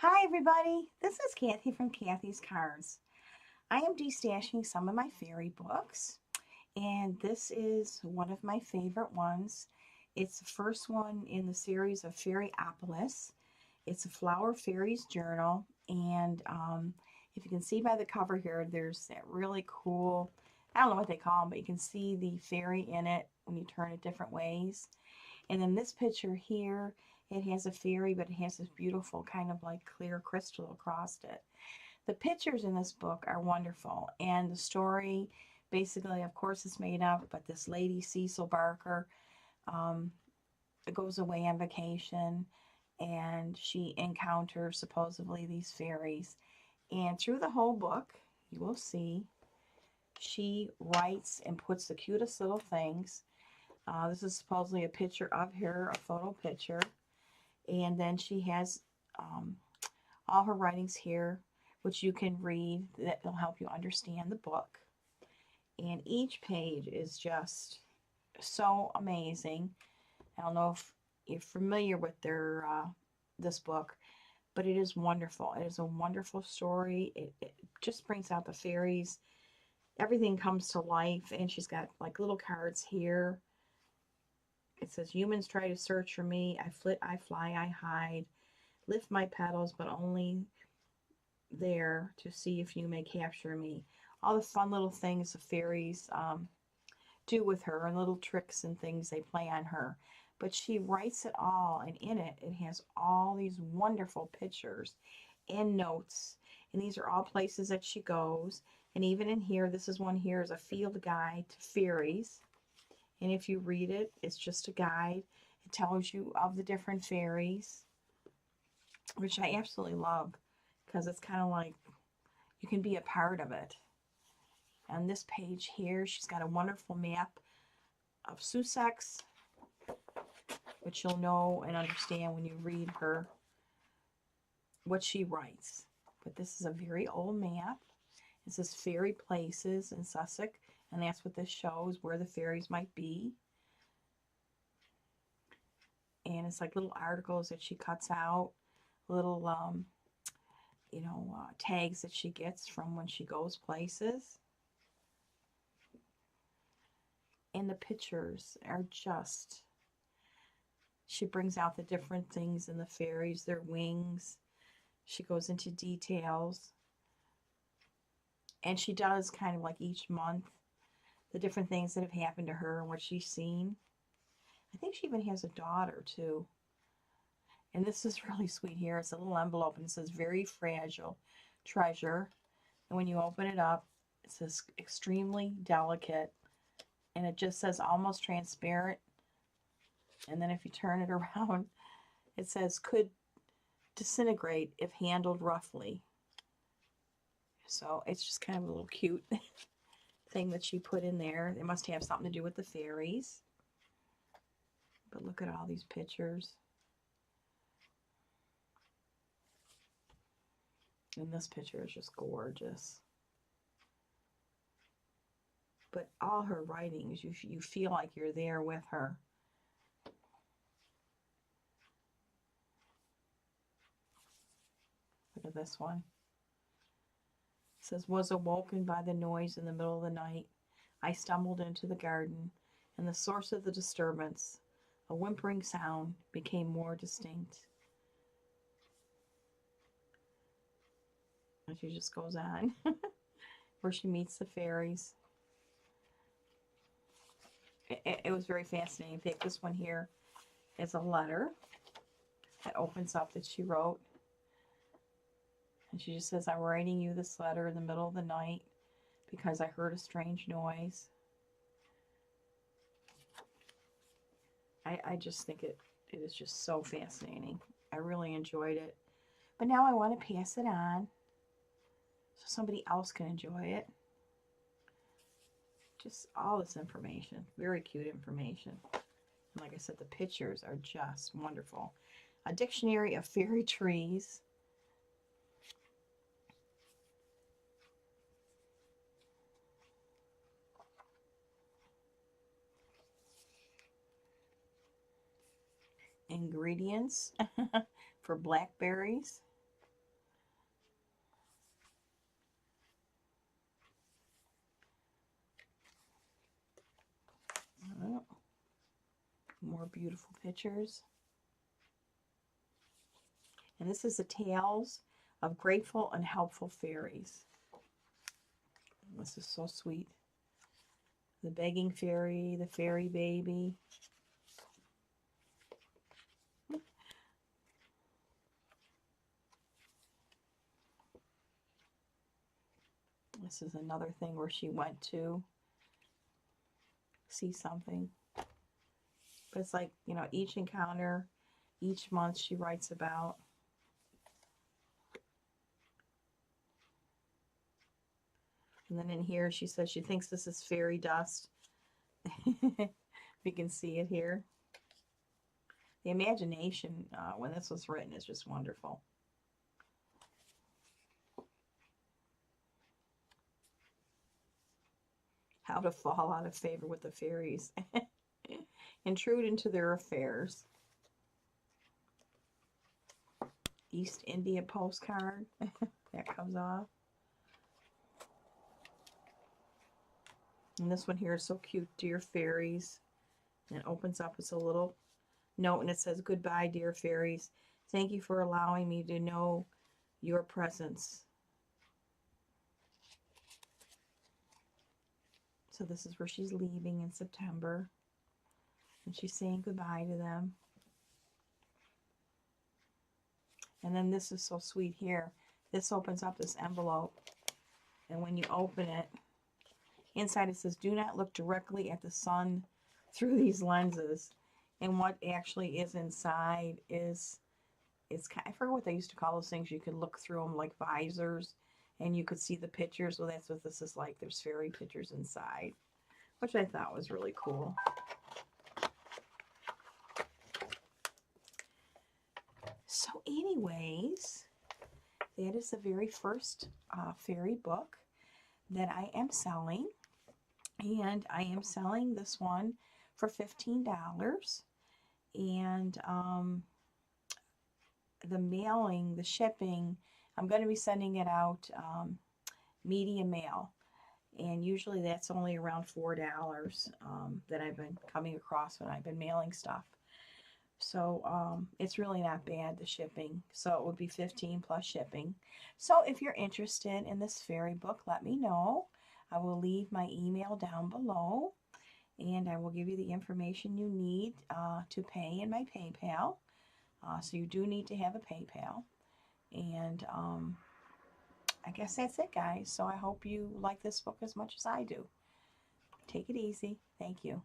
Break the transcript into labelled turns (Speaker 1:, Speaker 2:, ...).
Speaker 1: Hi everybody, this is Kathy from Kathy's Cards. I am destashing some of my fairy books, and this is one of my favorite ones. It's the first one in the series of Fairyopolis. It's a Flower Fairies journal, and if you can see by the cover here, there's that really cool, I don't know what they call them, but you can see the fairy in it when you turn it different ways. And then this picture here, it has a fairy, but it has this beautiful kind of like clear crystal across it. The pictures in this book are wonderful, and the story basically, of course, is made up, but this lady, Cecil Barker, um, goes away on vacation and she encounters supposedly these fairies. And through the whole book, you will see she writes and puts the cutest little things. This is supposedly a picture of her, a photo picture. And then she has um, all her writings here, which you can read that will help you understand the book. And each page is just so amazing. I don't know if you're familiar with their this book, but it is wonderful. It is a wonderful story. It just brings out the fairies. Everything comes to life, and she's got like little cards here. It says, "Humans try to search for me. I flit, I fly, I hide. Lift my petals, but only there to see if you may capture me." All the fun little things the fairies do with her, and little tricks and things they play on her. But she writes it all, and in it, it has all these wonderful pictures and notes. And these are all places that she goes. And even in here, this is one here is a field guide to fairies. And if you read it, it's just a guide. It tells you of the different fairies, which I absolutely love because it's kind of like you can be a part of it. On this page here, she's got a wonderful map of Sussex, which you'll know and understand when you read her, what she writes. But this is a very old map. It says fairy places in Sussex, and that's what this shows, where the fairies might be. And it's like little articles that she cuts out, little tags that she gets from when she goes places. And the pictures are just, she brings out the different things in the fairies, their wings. She goes into details. And she does kind of like each month the different things that have happened to her and what she's seen. I think she even has a daughter too. And this is really sweet here. It's a little envelope and it says very fragile treasure. And when you open it up, it says extremely delicate. And it just says almost transparent. And then if you turn it around, it says could disintegrate if handled roughly. So it's just kind of a little cute thing that she put in there. It must have something to do with the fairies. But look at all these pictures. And this picture is just gorgeous. But all her writings, you feel like you're there with her. Look at this one. It says, was awoken by the noise in the middle of the night. I stumbled into the garden, and the source of the disturbance, a whimpering sound, became more distinct. And she just goes on, where she meets the fairies. It was very fascinating. Take this one here is a letter that opens up that she wrote. And she just says, I'm writing you this letter in the middle of the night because I heard a strange noise. I just think it is just so fascinating. I really enjoyed it. But now I want to pass it on so somebody else can enjoy it. Just all this information. Very cute information. And like I said, the pictures are just wonderful. A dictionary of fairy trees. Ingredients for blackberries. Oh, more beautiful pictures. And this is the Tales of Grateful and Helpful Fairies. This is so sweet. The begging fairy, the fairy baby. This is another thing where she went to see something. But it's like, you know, each encounter, each month she writes about. And then in here she says she thinks this is fairy dust. You can see it here. The imagination when this was written is just wonderful. How to fall out of favor with the fairies. Intrude into their affairs. East India postcard. That comes off. And this one here is so cute. Dear Fairies. And it opens up. It's a little note and it says, goodbye, dear fairies. Thank you for allowing me to know your presence. So this is where she's leaving in September. And she's saying goodbye to them. And then this is so sweet here. This opens up this envelope. And when you open it, inside it says, do not look directly at the sun through these lenses. And what actually is inside is, I forget what they used to call those things. You could look through them like visors and you could see the pictures. Well, that's what this is like. There's fairy pictures inside, which I thought was really cool. So anyways, that is the very first fairy book that I am selling. And I am selling this one for $15. And the mailing, the shipping, I'm going to be sending it out medium mail. And usually that's only around $4 that I've been coming across when I've been mailing stuff. So it's really not bad, the shipping. So it would be $15 plus shipping. So if you're interested in this fairy book, let me know. I will leave my email down below. And I will give you the information you need to pay in my PayPal. So you do need to have a PayPal. And I guess that's it, guys. So I hope you like this book as much as I do. Take it easy. Thank you.